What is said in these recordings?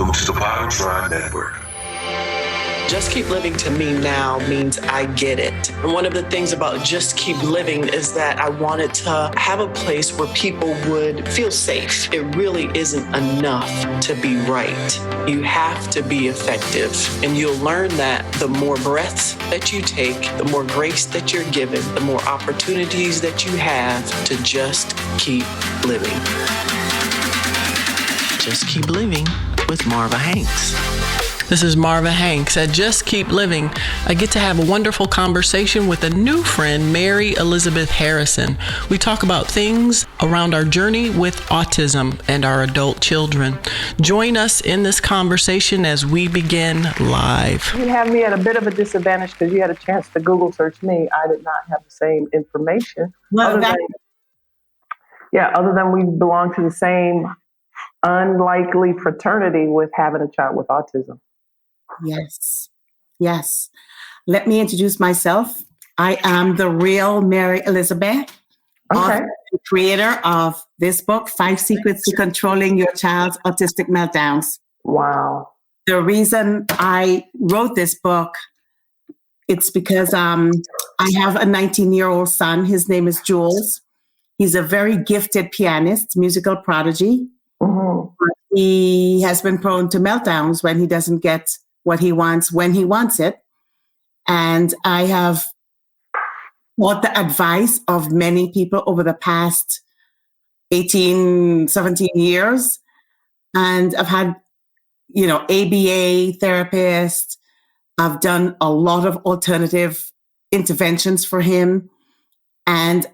Welcome to the Power Tribe Network. Just Keep Living to me now means I get it. And one of the things about Just Keep Living is that I wanted to have a place where people would feel safe. It really isn't enough to be right. You have to be effective. And you'll learn that the more breaths that you take, the more grace that you're given, the more opportunities that you have to just keep living. Just Keep Living with Marva Hanks. This is Marva Hanks at Just Keep Living. I get to have a wonderful conversation with a new friend, Mary Elizabeth Harrison. We talk about things around our journey with autism and our adult children. Join us in this conversation as we begin live. You have me at a bit of a disadvantage because you had a chance to Google search me. I did not have the same information. Other than we belong to the same unlikely fraternity with having a child with autism. Yes. Let me introduce myself. I am the real Mary Elizabeth, author and creator of this book, 5 Secrets to Controlling Your Child's Autistic Meltdowns. Wow. The reason I wrote this book, it's because I have a 19-year-old son. His name is Jules. He's a very gifted pianist, musical prodigy. Mm-hmm. He has been prone to meltdowns when he doesn't get what he wants when he wants it. And I have sought the advice of many people over the past 18, 17 years. And I've had, ABA therapists. I've done a lot of alternative interventions for him. And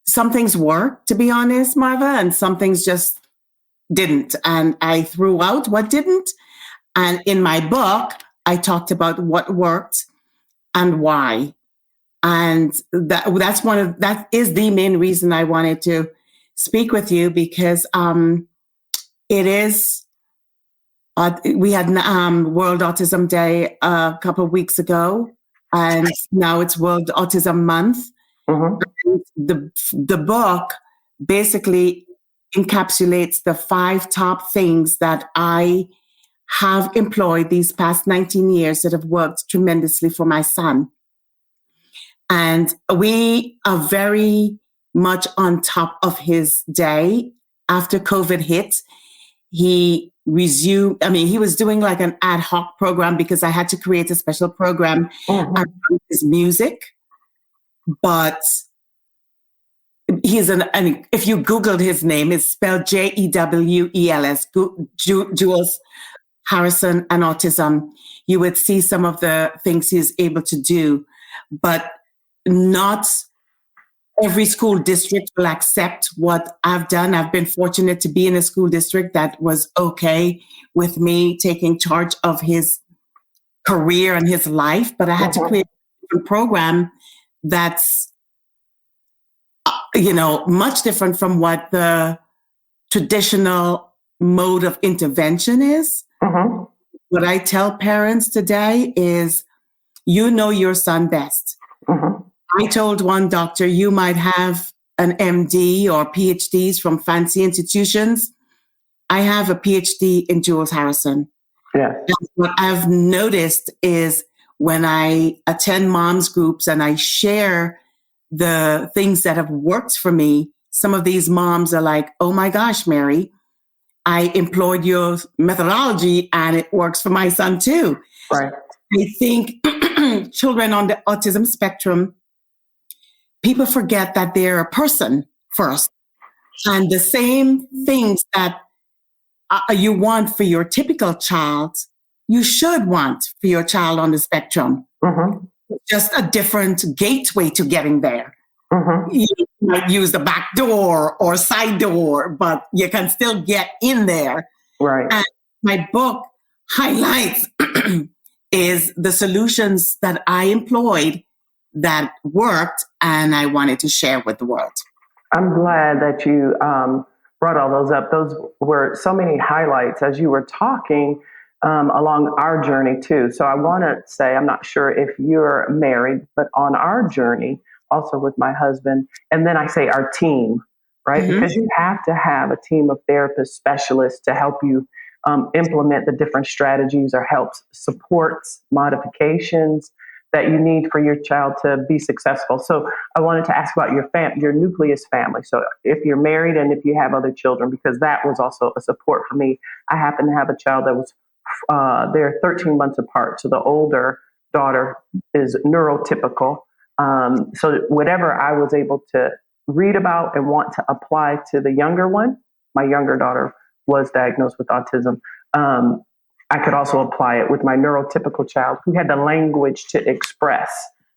some things work, to be honest, Marva, and some things just didn't. And I threw out what didn't. And in my book, I talked about what worked and why. And that is the main reason I wanted to speak with you, because it is, we had World Autism Day a couple of weeks ago, and now it's World Autism Month. Mm-hmm. The book basically encapsulates the 5 top things that I have employed these past 19 years that have worked tremendously for my son. And we are very much on top of his day. After COVID hit, he resumed, he was doing like an ad hoc program because I had to create a special program around his music. But he's if you Googled his name, it's spelled Jewels, Jules Harrison and autism. You would see some of the things he's able to do, but not every school district will accept what I've done. I've been fortunate to be in a school district that was okay with me taking charge of his career and his life, but I had to create a program that's, much different from what the traditional mode of intervention is. Mm-hmm. What I tell parents today is, your son best. Mm-hmm. I told one doctor, you might have an MD or PhDs from fancy institutions. I have a PhD in Jules Harrison. Yeah. And what I've noticed is when I attend moms groups and I share the things that have worked for me, some of these moms are like, oh my gosh, Mary, I employed your methodology and it works for my son too. Right. I think children on the autism spectrum, people forget that they're a person first. And the same things that you want for your typical child, you should want for your child on the spectrum. Mm-hmm. Just a different gateway to getting there. Mm-hmm. You might use the back door or side door, but you can still get in there. Right. And my book highlights is the solutions that I employed that worked, and I wanted to share with the world. I'm glad that you brought all those up. Those were so many highlights as you were talking along our journey too. So I want to say, I'm not sure if you're married, but on our journey, also with my husband, and then I say our team, right? Mhm. Because you have to have a team of therapist specialists to help you implement the different strategies or helps supports modifications that you need for your child to be successful. So I wanted to ask about your nucleus family. So if you're married and if you have other children, because that was also a support for me. I happen to have a child that was they're 13 months apart. So the older daughter is neurotypical. So whatever I was able to read about and want to apply to the younger one, my younger daughter was diagnosed with autism. I could also apply it with my neurotypical child who had the language to express.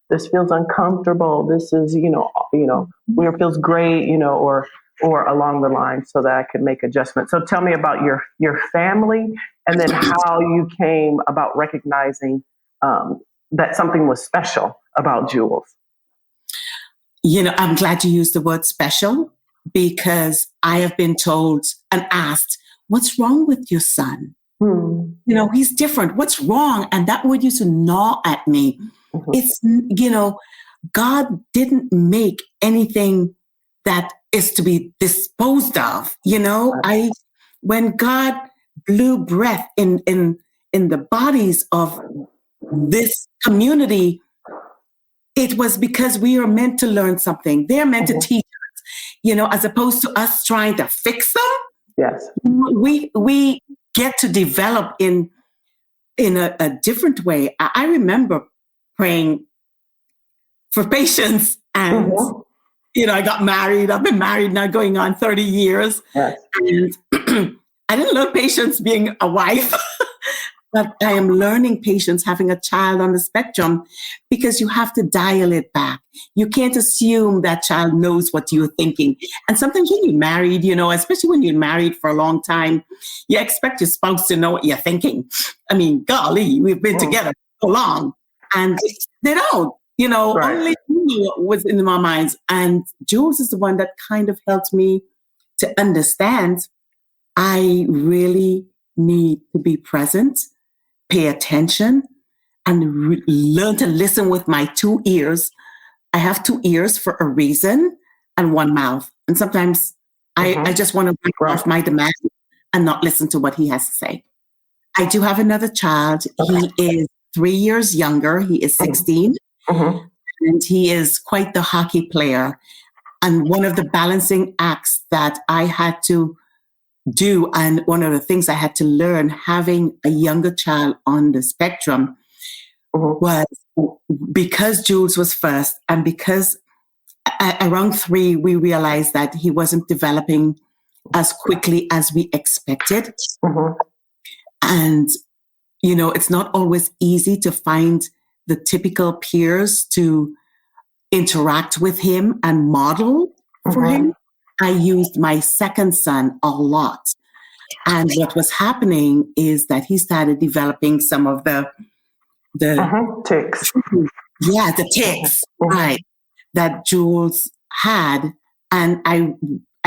This feels uncomfortable. This is, where it feels great, or along the line, so that I could make adjustments. So tell me about your family, and then how you came about recognizing that something was special about Jules. I'm glad you used the word special, because I have been told and asked, what's wrong with your son? He's different. What's wrong? And that word used to gnaw at me. Mm-hmm. It's, God didn't make anything that is to be disposed of. When God blew breath in the bodies of this community, it was because we are meant to learn something. They're meant to teach us, as opposed to us trying to fix them. Yes. We get to develop in a different way. I remember praying for patience, and I got married. I've been married now going on 30 years. Yes. And I didn't learn patience being a wife, but I am learning patience having a child on the spectrum, because you have to dial it back. You can't assume that child knows what you're thinking. And sometimes when you're married, especially when you're married for a long time, you expect your spouse to know what you're thinking. I mean, golly, we've been together so long, and they don't. Right. Only you know what was in my mind. And Jules is the one that kind of helped me to understand I really need to be present, pay attention, and learn to listen with my 2 ears. I have 2 ears for a reason and 1 mouth. And sometimes I just want to break off my demand and not listen to what he has to say. I do have another child. He is 3 years younger. He is 16. And he is quite the hockey player. And one of the balancing acts that I had to do, and one of the things I had to learn having a younger child on the spectrum, was because Jules was first, and because around 3, we realized that he wasn't developing as quickly as we expected. And, it's not always easy to find the typical peers to interact with him and model for him. I used my second son a lot. And what was happening is that he started developing some of the tics. Yeah, the tics, right, that Jules had. And I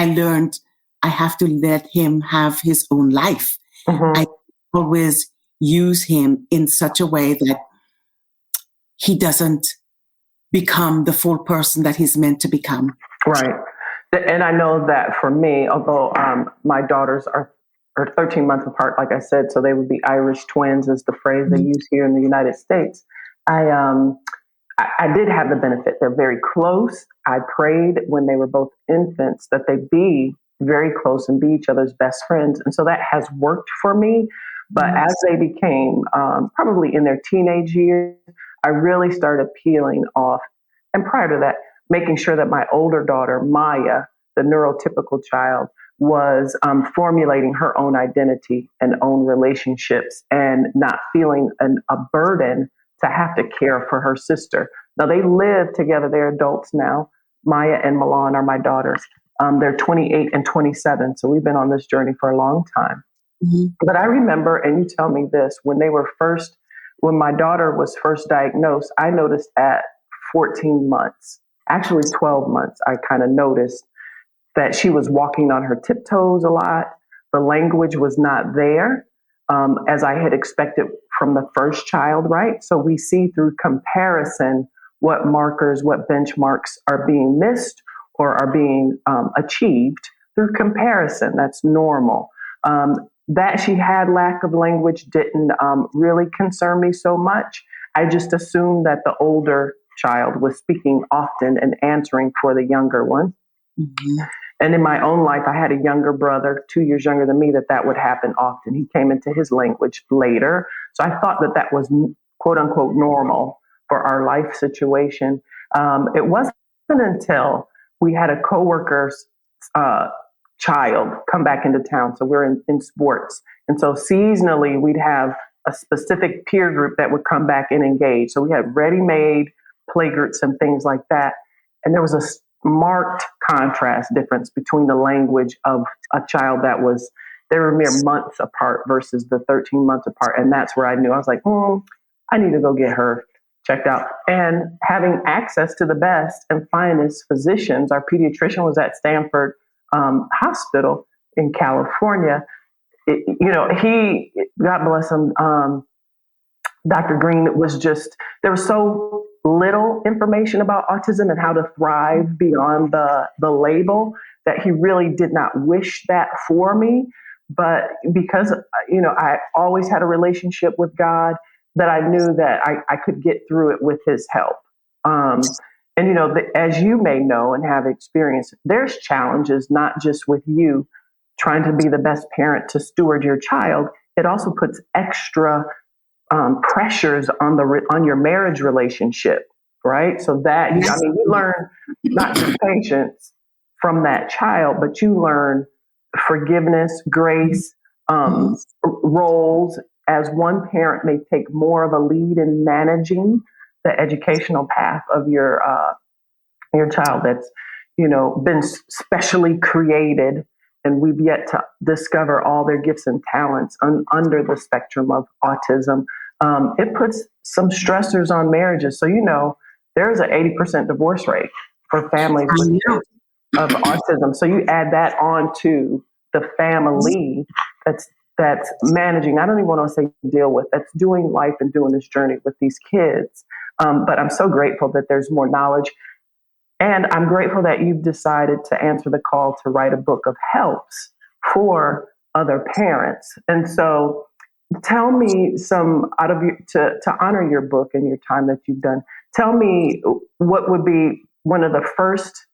learned I have to let him have his own life. I always use him in such a way that he doesn't become the full person that he's meant to become. Right. And I know that for me, although my daughters are 13 months apart, like I said, so they would be Irish twins is the phrase they use here in the United States. I did have the benefit. They're very close. I prayed when they were both infants that they be very close and be each other's best friends. And so that has worked for me. But as they became probably in their teenage years, I really started peeling off. And prior to that, making sure that my older daughter, Maya, the neurotypical child, was formulating her own identity and own relationships and not feeling a burden to have to care for her sister. Now, they live together. They're adults now. Maya and Milan are my daughters. They're 28 and 27. So we've been on this journey for a long time. But I remember, and you tell me this, when my daughter was first diagnosed, I noticed at 14 months, actually 12 months, I kind of noticed that she was walking on her tiptoes a lot. The language was not there as I had expected from the first child, right? So we see through comparison what markers, what benchmarks are being missed or are being achieved through comparison. That's normal. That she had lack of language didn't really concern me so much. I just assumed that the older child was speaking often and answering for the younger one. Mm-hmm. And in my own life, I had a younger brother, 2 years younger than me, that would happen often. He came into his language later. So I thought that was quote unquote normal for our life situation. It wasn't until we had a coworker's child come back into town. So we're in sports. And so seasonally, we'd have a specific peer group that would come back and engage. So we had ready-made play groups and things like that. And there was a marked contrast difference between the language of a child they were mere months apart versus the 13 months apart. And that's where I knew, I was like, I need to go get her checked out. And having access to the best and finest physicians, our pediatrician was at Stanford Hospital in California. He, God bless him, Dr. Green, there was so little information about autism and how to thrive beyond the label that he really did not wish that for me. But because, I always had a relationship with God, that I knew that I could get through it with his help. As you may know and have experienced, there's challenges, not just with you trying to be the best parent to steward your child. It also puts extra pressures on your marriage relationship, right? So that, you learn not just patience from that child, but you learn forgiveness, grace, roles. As one parent may take more of a lead in managing the educational path of your child that's, been specially created, and we've yet to discover all their gifts and talents under the spectrum of autism. It puts some stressors on marriages. So, there's an 80% divorce rate for families with kids of autism. So you add that on to the family that's managing, I don't even want to say deal with, that's doing life and doing this journey with these kids. But I'm so grateful that there's more knowledge. And I'm grateful that you've decided to answer the call to write a book of helps for other parents. And so tell me to honor your book and your time that you've done. Tell me what would be one of the first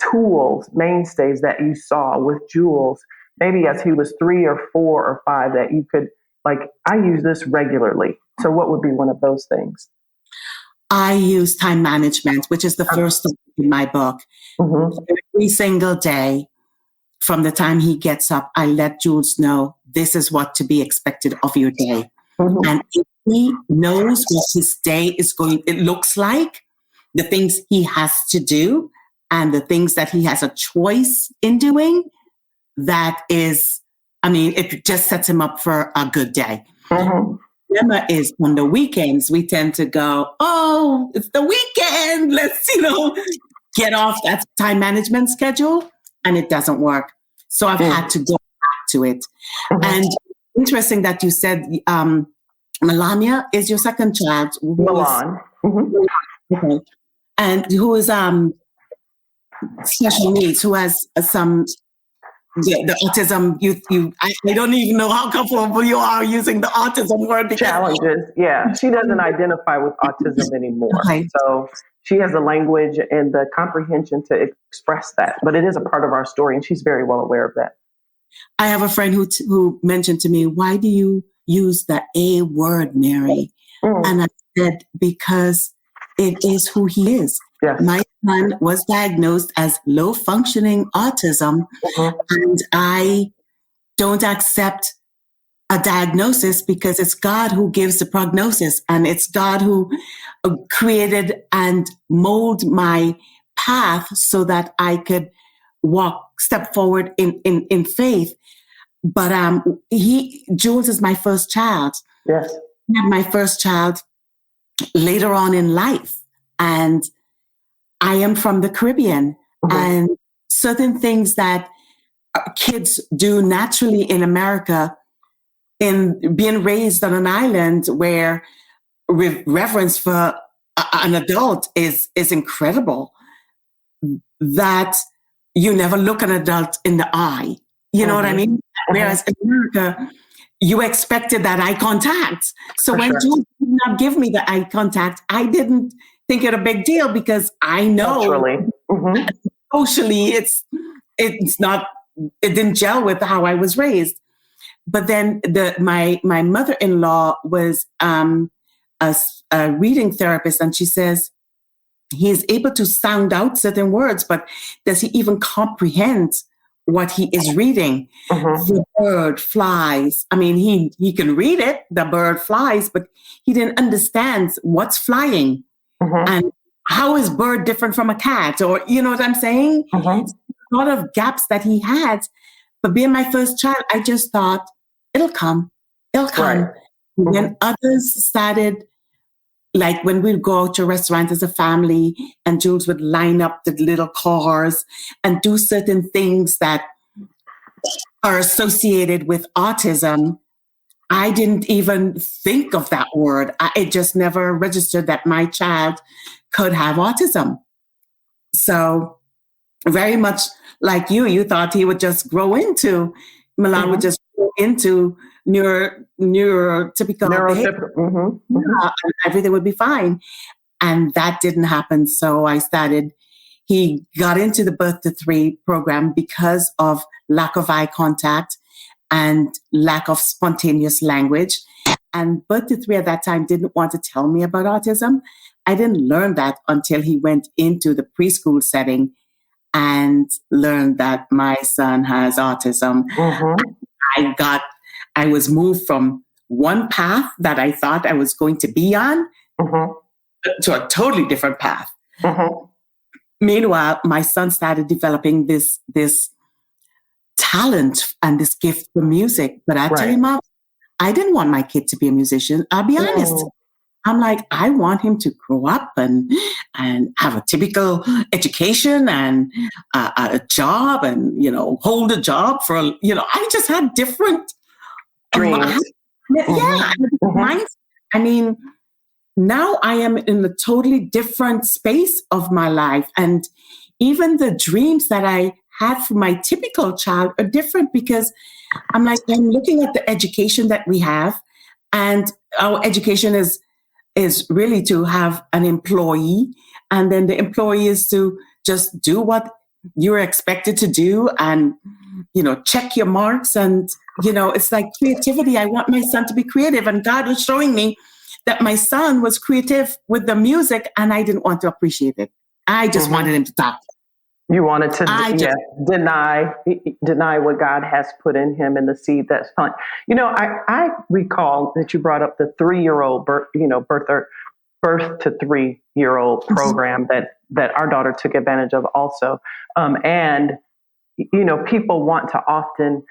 tools, mainstays that you saw with Jules, maybe as he was 3 or 4 or 5, that you could, I use this regularly. So what would be one of those things? I use time management, which is the first thing in my book. Mm-hmm. Every single day, from the time he gets up, I let Jules know this is what to be expected of your day. Mm-hmm. And if he knows what his day it looks like, the things he has to do and the things that he has a choice in doing, that is, it just sets him up for a good day. Mm-hmm. Dilemma is on the weekends, we tend to go, oh, it's the weekend. Let's, get off that time management schedule. And it doesn't work. So I've had to go back to it. Mm-hmm. And interesting that you said Melania is your second child. Milan. Mm-hmm. Okay. And who is special needs, who has some... The autism, I don't even know how comfortable you are using the autism word. Challenges, yeah. She doesn't identify with autism anymore. Okay. So she has the language and the comprehension to express that. But it is a part of our story, and she's very well aware of that. I have a friend who mentioned to me, why do you use the A word, Mary? Mm. And I said, because it is who he is. Yes. My son was diagnosed as low-functioning autism, mm-hmm. and I don't accept a diagnosis because it's God who gives the prognosis, and it's God who created and molded my path so that I could step forward in faith. But Jules is my first child. Yes. I had my first child later on in life, and I am from the Caribbean, mm-hmm. and certain things that kids do naturally in America, in being raised on an island where reverence for an adult is incredible. that you never look an adult in the eye. You know what I mean? Whereas in America, you expected that eye contact. So For when sure. Jules did not give me the eye contact, I didn't think it a big deal because I know Culturally. socially it's not, it didn't gel with how I was raised. But then my mother-in-law was a reading therapist, and she says he is able to sound out certain words, but does he even comprehend what he is reading? The bird flies. I mean, he can read it, the bird flies, but he didn't understand what's flying and how is bird different from a cat, or you know what I'm saying? A lot of gaps that he had. But being my first child, I just thought, it'll come. Right. When others started, like when we'd go out to restaurants as a family and Jules would line up the little cars and do certain things that are associated with autism, I didn't even think of that word. It just never registered that my child could have autism. So very much like you thought he would just grow into, Milan would just grow into neurotypical behavior. And everything would be fine. And that didn't happen. So he got into the Birth to Three program because of lack of eye contact and lack of spontaneous language. And Birth to Three at that time didn't want to tell me about autism. I didn't learn that until he went into the preschool setting and learned that my son has autism. I was moved from one path that I thought I was going to be on to a totally different path. Meanwhile, my son started developing this talent and this gift for music. But I tell you, Mom, I didn't want my kid to be a musician. I'll be honest. I'm like, I want him to grow up and have a typical education and a job and, hold a job for, I just had different dreams. I mean, now I am in a totally different space of my life. And even the dreams that I had for my typical child are different because I'm looking at the education that we have, and our education is really to have an employee, and then the employee is to just do what you're expected to do and, check your marks. And, it's like creativity. I want my son to be creative. And God was showing me that my son was creative with the music, and I didn't want to appreciate it. I just wanted him to talk. You wanted to deny what God has put in him and the seed that's fun. I recall that you brought up the 3-year-old birth to 3-year-old program that our daughter took advantage of also. And people want to often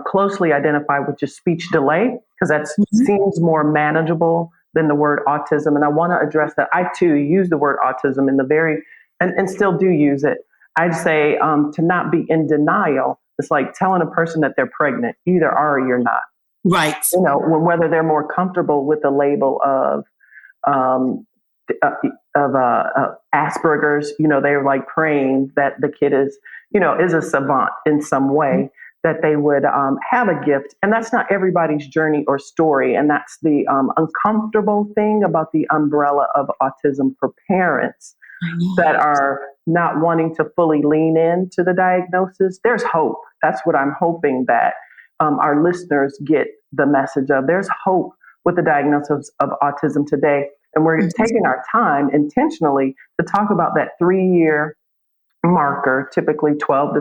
closely identify with just speech delay because that seems more manageable than the word autism. And I want to address that. I too use the word autism in the and still do use it. I'd say to not be in denial. It's like telling a person that they're pregnant. You either are or you're not. Right. Whether they're more comfortable with the label of Asperger's, they're like praying that the kid is a savant in some way, that they would have a gift. And that's not everybody's journey or story. And that's the uncomfortable thing about the umbrella of autism for parents that are not wanting to fully lean into the diagnosis. There's hope. That's what I'm hoping that our listeners get the message of. There's hope with the diagnosis of autism today. And we're taking our time intentionally to talk about that 3-year marker, typically 12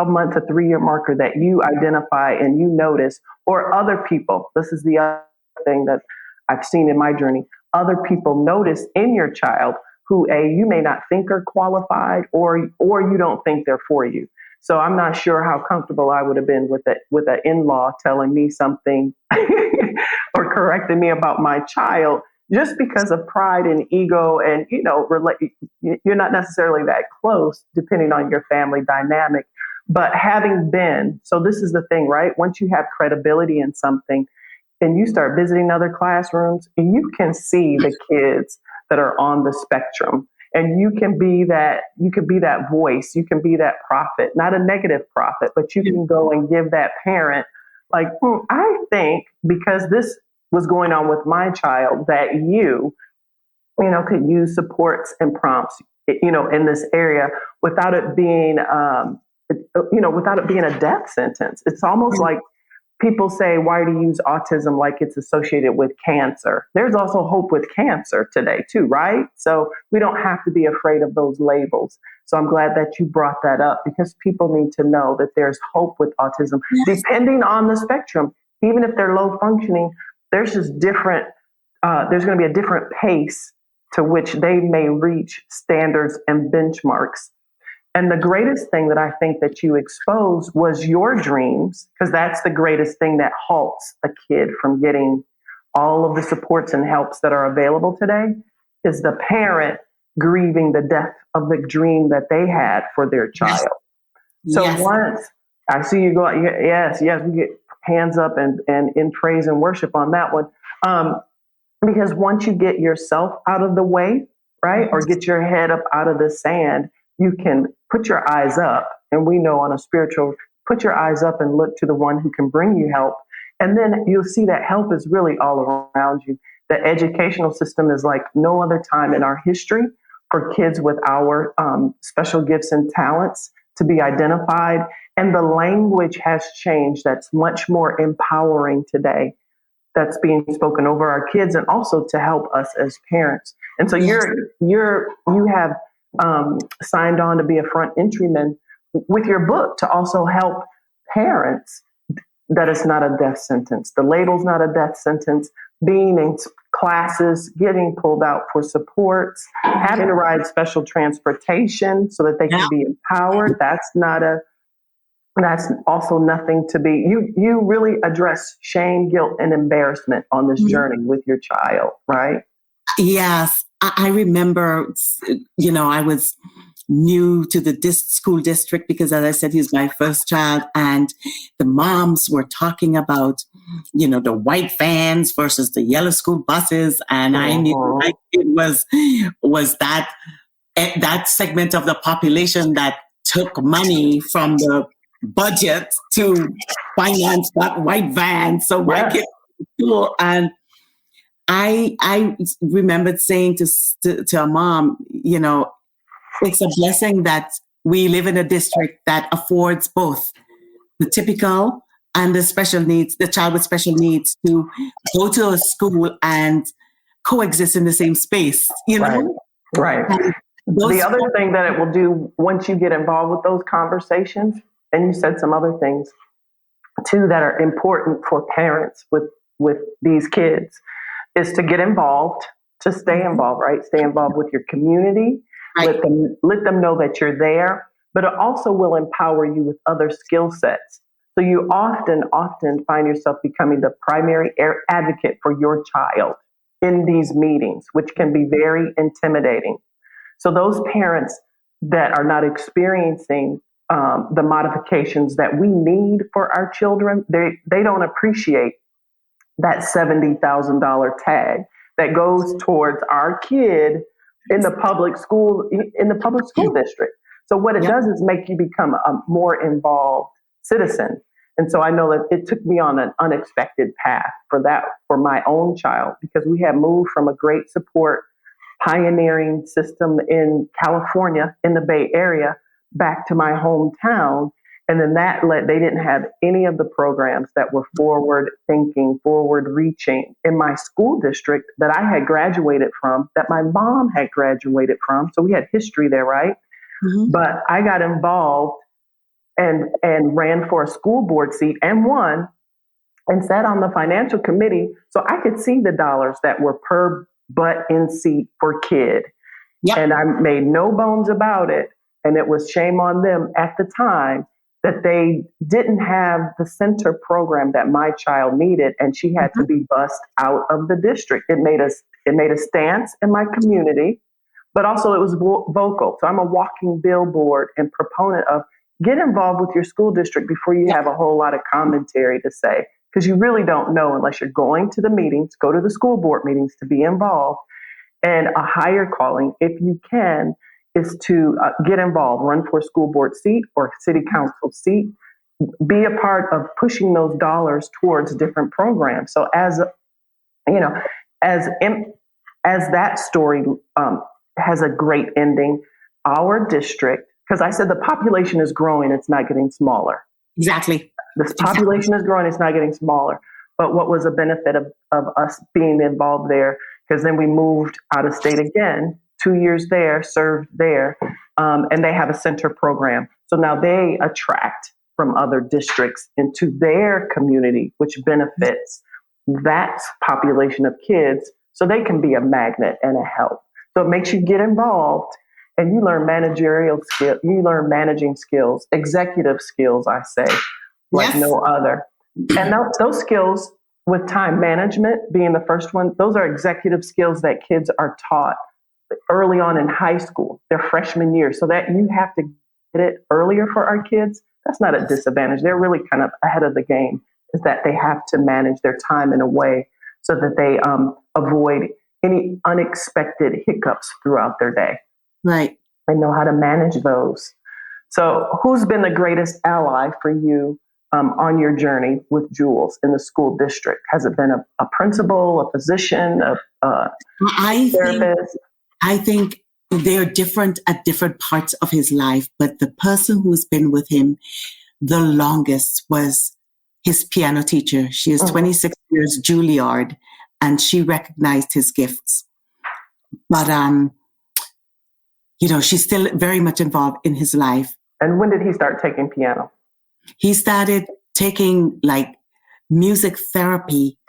month to 3-year marker that you identify and you notice, or other people. This is the other thing that I've seen in my journey. Other people notice in your child who you may not think are qualified, or you don't think they're for you. So I'm not sure how comfortable I would have been with an in-law telling me something or correcting me about my child, just because of pride and ego, and you're not necessarily that close, depending on your family dynamic. But having been, so this is the thing, right? Once you have credibility in something, and you start visiting other classrooms, you can see the kids that are on the spectrum. And you can be that voice, you can be that prophet, not a negative prophet, but you can go and give that parent like, I think because this was going on with my child that could use supports and prompts, in this area without it being, without it being a death sentence. It's almost like people say, why do you use autism like it's associated with cancer? There's also hope with cancer today too, right? So we don't have to be afraid of those labels. So I'm glad that you brought that up because people need to know that there's hope with autism, depending on the spectrum. Even if they're low functioning, there's just different, there's going to be a different pace to which they may reach standards and benchmarks. And the greatest thing that I think that you exposed was your dreams, because that's the greatest thing that halts a kid from getting all of the supports and helps that are available today, is the parent grieving the death of the dream that they had for their child. So once I see you go, yes, we get hands up and in praise and worship on that one. Because once you get yourself out of the way, right, or get your head up out of the sand, you can put your eyes up. And we know on a spiritual, put your eyes up and look to the one who can bring you help. And then you'll see that help is really all around you. The educational system is like no other time in our history for kids with our special gifts and talents to be identified. And the language has changed. That's much more empowering today. That's being spoken over our kids and also to help us as parents. And so you have signed on to be a front entryman with your book to also help parents that it's not a death sentence. The label's not a death sentence. Being in classes, getting pulled out for supports, having to ride special transportation so that they can be empowered. That's also nothing to be. You really address shame, guilt, and embarrassment on this journey with your child, right? Yes. I remember, I was new to the school district because, as I said, he's my first child. And the moms were talking about, the white vans versus the yellow school buses. And I knew it was that segment of the population that took money from the budget to finance that white van. So my kids were school. And I remembered saying to a mom, it's a blessing that we live in a district that affords both the typical and the special needs, the child with special needs, to go to a school and coexist in the same space, Right. The other thing that it will do once you get involved with those conversations, and you said some other things too that are important for parents with these kids, is to get involved, to stay involved, right? Stay involved with your community. Right. Let them know that you're there, but it also will empower you with other skill sets. So you often find yourself becoming the primary advocate for your child in these meetings, which can be very intimidating. So those parents that are not experiencing the modifications that we need for our children, they don't appreciate that $70,000 tag that goes towards our kid in the public school district. So what it does is make you become a more involved citizen. And so I know that it took me on an unexpected path for my own child, because we had moved from a great support pioneering system in California in the Bay Area back to my hometown. And then they didn't have any of the programs that were forward thinking, forward reaching in my school district that I had graduated from, that my mom had graduated from. So we had history there, right? Mm-hmm. But I got involved and ran for a school board seat and won, and sat on the financial committee. So I could see the dollars that were per butt in seat for kid. Yep. And I made no bones about it. And it was shame on them at the time that they didn't have the center program that my child needed, and she had to be bussed out of the district. It made a stance in my community, but also it was vocal. So I'm a walking billboard and proponent of get involved with your school district before you have a whole lot of commentary to say, because you really don't know unless you're going to the meetings, go to the school board meetings to be involved. And a higher calling, if you can, is to get involved, run for a school board seat or city council seat, be a part of pushing those dollars towards different programs. So as you know, as that story has a great ending, our district, because I said the population is growing, it's not getting smaller. Exactly. This population is growing, it's not getting smaller. But what was a benefit of us being involved there? Because then we moved out of state again, 2 years there, served there, and they have a center program. So now they attract from other districts into their community, which benefits that population of kids so they can be a magnet and a help. So it makes you get involved and you learn managerial skills, you learn managing skills, executive skills, I say, like no other. And those skills with time management being the first one, those are executive skills that kids are taught early on in high school, their freshman year. So that you have to get it earlier for our kids. That's not a disadvantage. They're really kind of ahead of the game, is that they have to manage their time in a way so that they avoid any unexpected hiccups throughout their day. Right. They know how to manage those. So who's been the greatest ally for you on your journey with Jules in the school district? Has it been a principal, a physician, a therapist? I think they're different at different parts of his life, but the person who's been with him the longest was his piano teacher. She is 26 years, Juilliard, and she recognized his gifts. But, she's still very much involved in his life. And when did he start taking piano? He started taking like music therapy,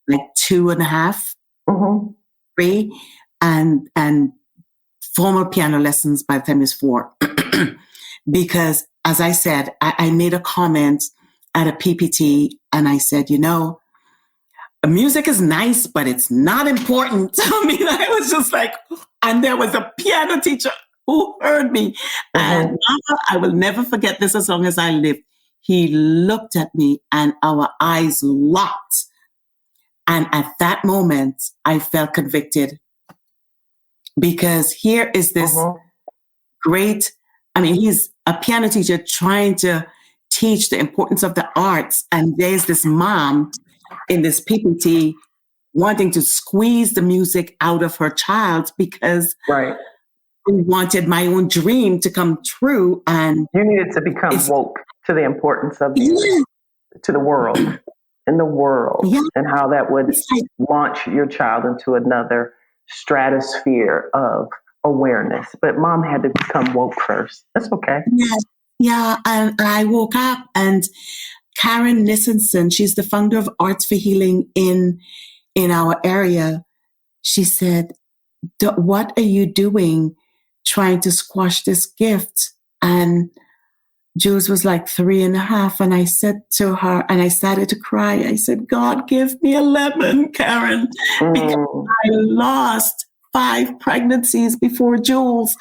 like 2.5, 3, and formal piano lessons by the time he was 4. Because, as I said, I made a comment at a PPT and I said, music is nice, but it's not important. I mean, I was just like, and there was a piano teacher who heard me. And I will never forget this as long as I live. He looked at me and our eyes locked. And at that moment, I felt convicted. Because here is this he's a piano teacher trying to teach the importance of the arts. And there's this mom in this PPT wanting to squeeze the music out of her child because I wanted my own dream to come true. And you needed to become woke to the importance of music to the world, in the world, and how that would launch your child into another stratosphere of awareness. But mom had to become woke first. That's okay. Yeah. And I woke up and Karen Nissenson, she's the founder of Arts for Healing in our area. She said, what are you doing trying to squash this gift? And Jules was like 3.5. And I said to her, and I started to cry. I said, God, give me a lemon, Karen, because I lost 5 pregnancies before Jules.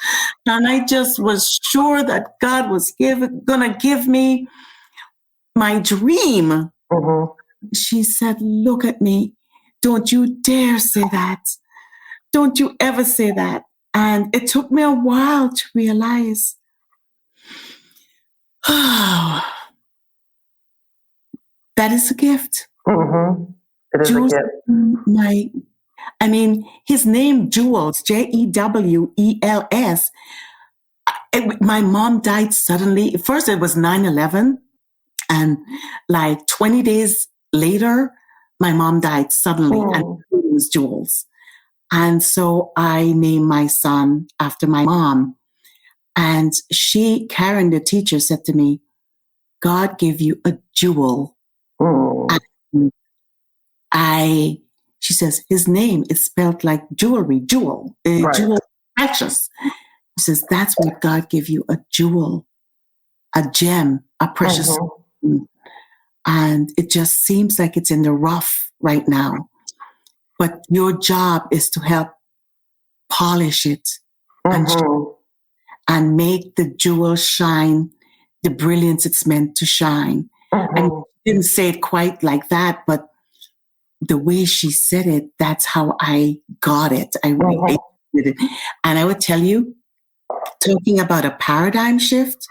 And I just was sure that God was going to give me my dream. She said, look at me. Don't you dare say that. Don't you ever say that. And it took me a while to realize, that is a gift. It is Jules, a gift. His name, Jules, Jewels. My mom died suddenly. First, it was 9/11. And like 20 days later, my mom died suddenly. And it was Jules. And so I named my son after my mom. And Karen, the teacher, said to me, God gave you a jewel. And she says, his name is spelled like jewelry, jewel, jewel, precious. She says, that's what God gave you, a jewel, a gem, a precious stone. And it just seems like it's in the rough right now. But your job is to help polish it and make the jewel shine the brilliance it's meant to shine. I didn't say it quite like that, but the way she said it, that's how I got it. I related it. And I would tell you, talking about a paradigm shift,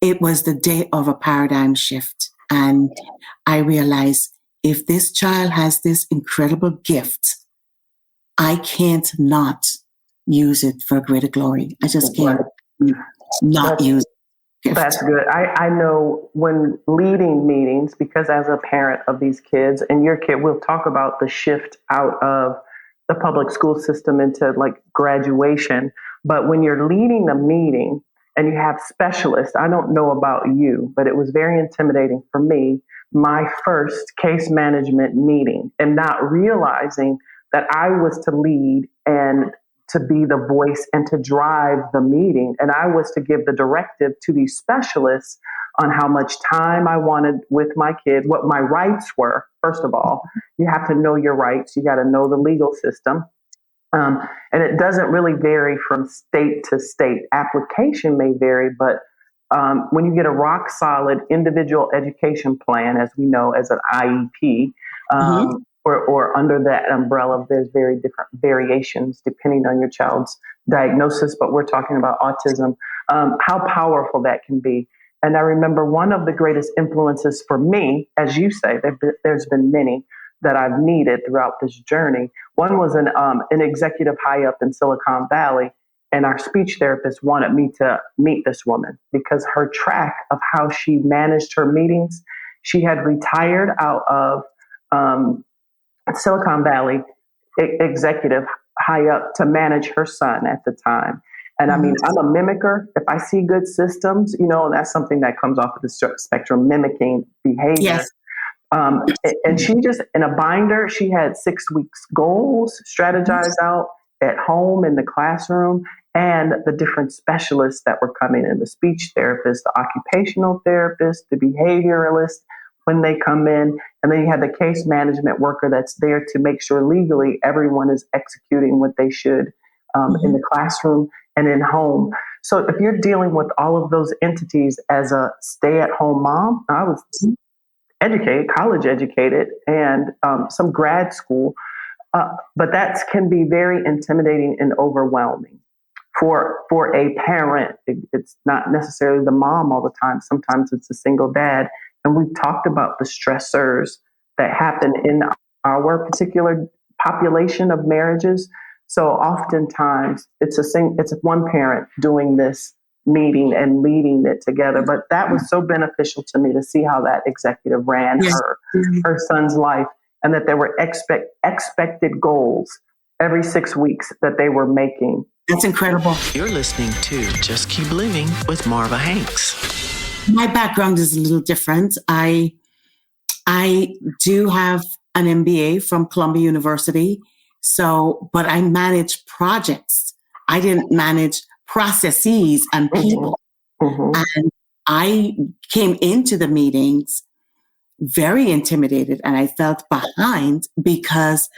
it was the day of a paradigm shift. And I realized if this child has this incredible gift, I can't not use it for greater glory. I just can't not use it. That's good. I know when leading meetings, because as a parent of these kids and your kid, we'll talk about the shift out of the public school system into like graduation. But when you're leading a meeting and you have specialists, I don't know about you, but it was very intimidating for me, my first case management meeting, and not realizing that I was to lead and to be the voice and to drive the meeting. And I was to give the directive to these specialists on how much time I wanted with my kid, what my rights were. First of all, you have to know your rights. You got to know the legal system. And it doesn't really vary from state to state. Application may vary, but when you get a rock solid individual education plan, as we know, as an IEP, or under that umbrella, there's very different variations depending on your child's diagnosis, but we're talking about autism, how powerful that can be. And I remember one of the greatest influences for me, as you say, there's been many that I've needed throughout this journey. One was an executive high up in Silicon Valley, and our speech therapist wanted me to meet this woman because her track of how she managed her meetings, she had retired out of Silicon Valley executive high up to manage her son at the time. And I mean, I'm a mimicker. If I see good systems, that's something that comes off of the spectrum, mimicking behavior. Yes. And she just, in a binder, she had 6 weeks goals strategized out at home in the classroom, and the different specialists that were coming in, the speech therapist, the occupational therapist, the behavioralist, when they come in. And then you have the case management worker that's there to make sure legally everyone is executing what they should in the classroom and in home. So if you're dealing with all of those entities as a stay-at-home mom, I was educated, college educated, and some grad school, but that can be very intimidating and overwhelming for a parent. It's not necessarily the mom all the time. Sometimes it's a single dad. And we've talked about the stressors that happen in our particular population of marriages. So oftentimes it's one parent doing this meeting and leading it together. But that was so beneficial to me to see how that executive ran her son's life, and that there were expected goals every 6 weeks that they were making. That's incredible. You're listening to Just Keep Living with Marva Hanks. My background is a little different. I do have an MBA from Columbia University. But I manage projects. I didn't manage processes and people. And I came into the meetings very intimidated, and I felt behind because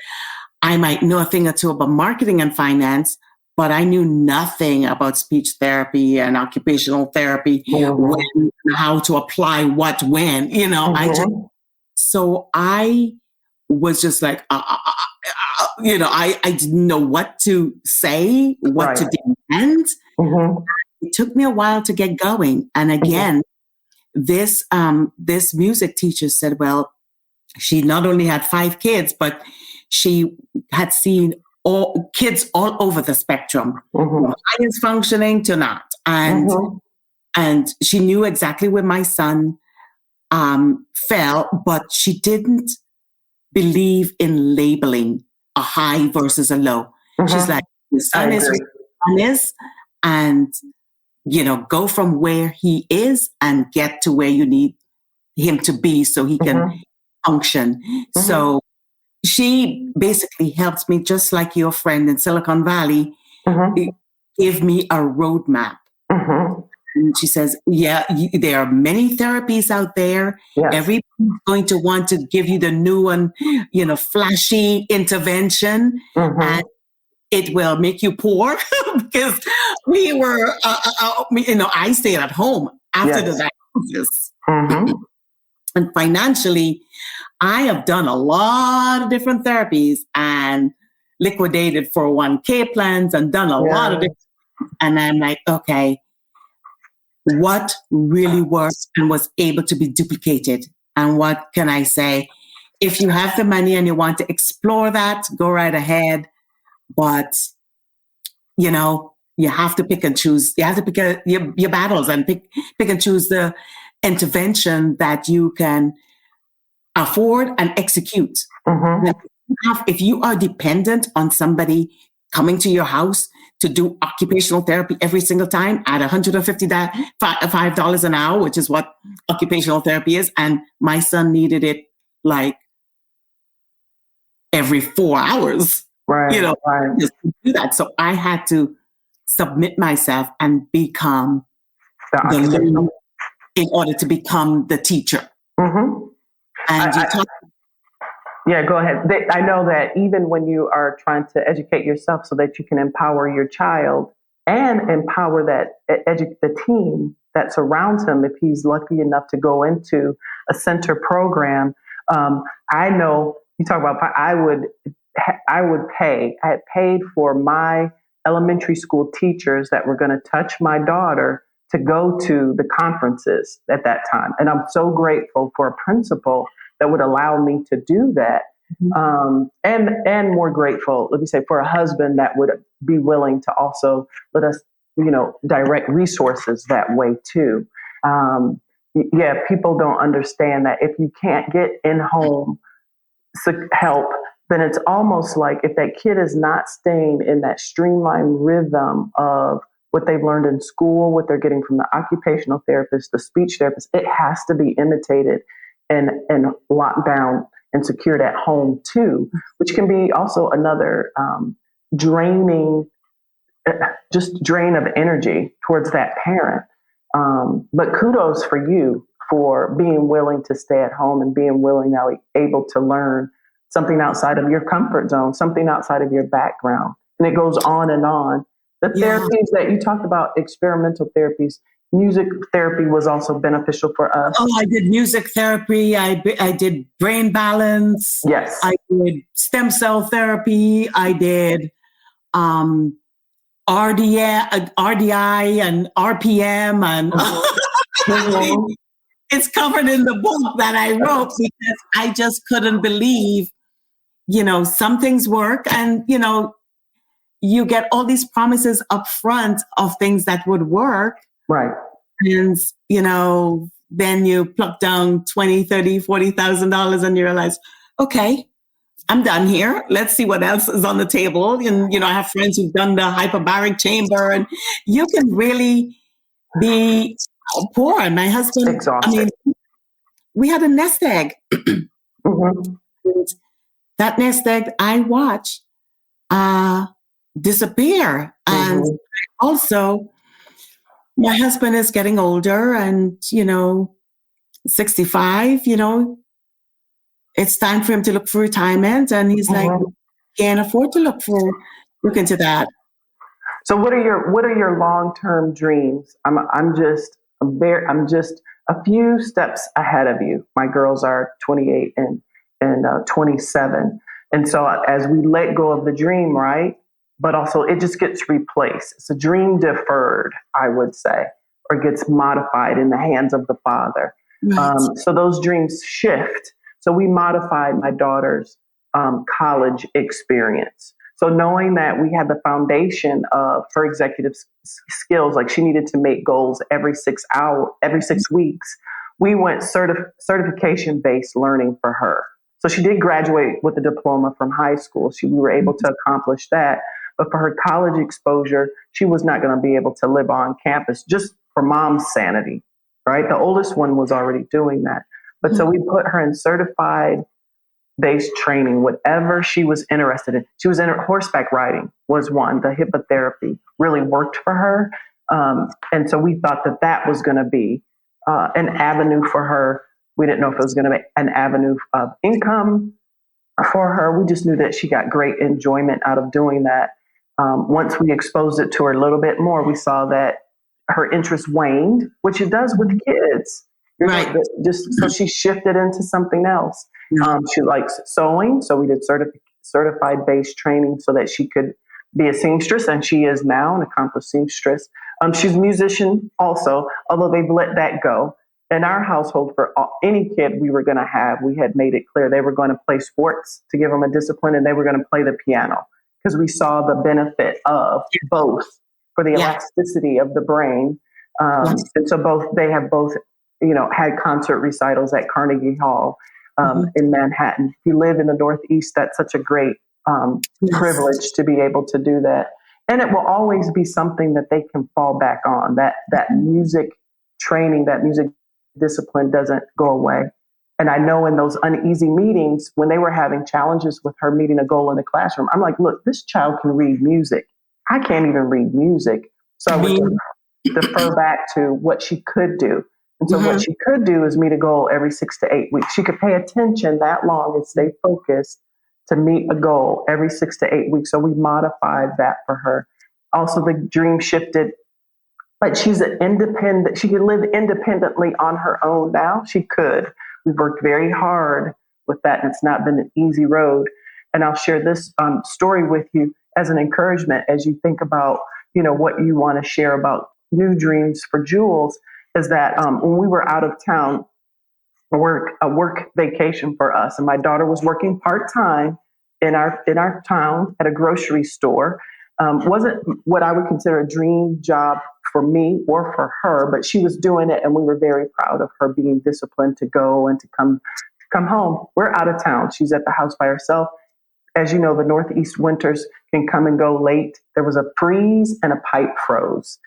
I might know a thing or two about marketing and finance, but I knew nothing about speech therapy and occupational therapy, when, how to apply what, when, so I was just like, I didn't know what to say, what to demand. It took me a while to get going. And again, this music teacher said, well, she not only had 5 kids, but she had seen all kids all over the spectrum, from highest functioning to not. And she knew exactly where my son fell, but she didn't believe in labeling a high versus a low. She's like, the son is where the son is, and go from where he is and get to where you need him to be so he can function. So she basically helped me, just like your friend in Silicon Valley, give me a roadmap. And she says, there are many therapies out there. Yes. Everybody's going to want to give you the new and, flashy intervention. And it will make you poor because we were, I stayed at home after the diagnosis. And financially, I have done a lot of different therapies and liquidated 401k plans and done a lot of different, and I'm like, okay, what really worked and was able to be duplicated? And what can I say? If you have the money and you want to explore that, go right ahead. But, you have to pick and choose. You have to pick your battles and pick and choose the intervention that you can afford and execute. Mm-hmm. If you are dependent on somebody coming to your house to do occupational therapy every single time at $155 an hour, which is what occupational therapy is, and my son needed it like every 4 hours, right. just to do that. So I had to submit myself and become the learner in order to become the teacher. Mm-hmm. And yeah, go ahead. I know that even when you are trying to educate yourself so that you can empower your child and empower the team that surrounds him, if he's lucky enough to go into a center program, I know you talk about. I had paid for my elementary school teachers that were going to touch my daughter to go to the conferences at that time, and I'm so grateful for a principal that would allow me to do that. And more grateful, let me say, for a husband that would be willing to also let us, direct resources that way too. People don't understand that if you can't get in-home help, then it's almost like if that kid is not staying in that streamlined rhythm of what they've learned in school, what they're getting from the occupational therapist, the speech therapist, it has to be imitated and locked down and secured at home too, which can be also another drain of energy towards that parent. But kudos for you for being willing to stay at home and being able to learn something outside of your comfort zone, something outside of your background. And it goes on and on. The therapies that you talked about, experimental therapies, music therapy was also beneficial for us. Oh, I did music therapy. I did brain balance. Yes. I did stem cell therapy. I did RDI and RPM. And it's covered in the book that I wrote because I just couldn't believe, some things work and, you get all these promises up front of things that would work. Right. And, then you pluck down $20,000, $30,000, $40,000 and you realize, okay, I'm done here. Let's see what else is on the table. And, I have friends who've done the hyperbaric chamber and you can really be poor. And my husband, exhausted. We had a nest egg. Mm-hmm. That nest egg I watched disappear. Mm-hmm. And also, my husband is getting older and, 65, it's time for him to look for retirement. And he's like, can't afford to look into that. So what are your long-term dreams? I'm just a few steps ahead of you. My girls are 28 and 27. And so as we let go of the dream, right? But also it just gets replaced. It's a dream deferred, I would say, or gets modified in the hands of the father. Right. So those dreams shift. So we modified my daughter's college experience. So knowing that we had the foundation of her executive skills, like she needed to make goals every 6 weeks, we went certification-based learning for her. So she did graduate with a diploma from high school. We were able to accomplish that. But for her college exposure, she was not going to be able to live on campus just for mom's sanity, right? The oldest one was already doing that. But so we put her in certified based training, whatever she was interested in. She was in horseback riding was one. The hippotherapy really worked for her. And so we thought that was going to be an avenue for her. We didn't know if it was going to be an avenue of income for her. We just knew that she got great enjoyment out of doing that. Once we exposed it to her a little bit more, we saw that her interest waned, which it does with kids. Right. Just so she shifted into something else. Yeah. She likes sewing, so we did certified based training so that she could be a seamstress, and she is now an accomplished seamstress. She's a musician also, although they've let that go. In our household, for any kid we were going to have, we had made it clear they were going to play sports to give them a discipline, and they were going to play the piano because we saw the benefit of both for the elasticity of the brain. And so they have both, had concert recitals at Carnegie Hall in Manhattan. If you live in the Northeast, that's such a great privilege to be able to do that. And it will always be something that they can fall back on. That music training, that music discipline doesn't go away. And I know in those uneasy meetings, when they were having challenges with her meeting a goal in the classroom, I'm like, look, this child can read music. I can't even read music. So I would defer back to what she could do. And so what she could do is meet a goal every 6 to 8 weeks. She could pay attention that long and stay focused to meet a goal every 6 to 8 weeks. So we modified that for her. Also, the dream shifted, but she's an independent. She can live independently on her own now. She could. We've worked very hard with that, and it's not been an easy road. And I'll share this story with you as an encouragement as you think about, what you want to share about new dreams for Jules. Is that when we were out of town, a work vacation for us, and my daughter was working part-time in our town at a grocery store. Wasn't what I would consider a dream job for me or for her, but she was doing it, and we were very proud of her being disciplined to go and to come home. We're out of town. She's at the house by herself. As you know, the Northeast winters can come and go late. There was a freeze and a pipe froze.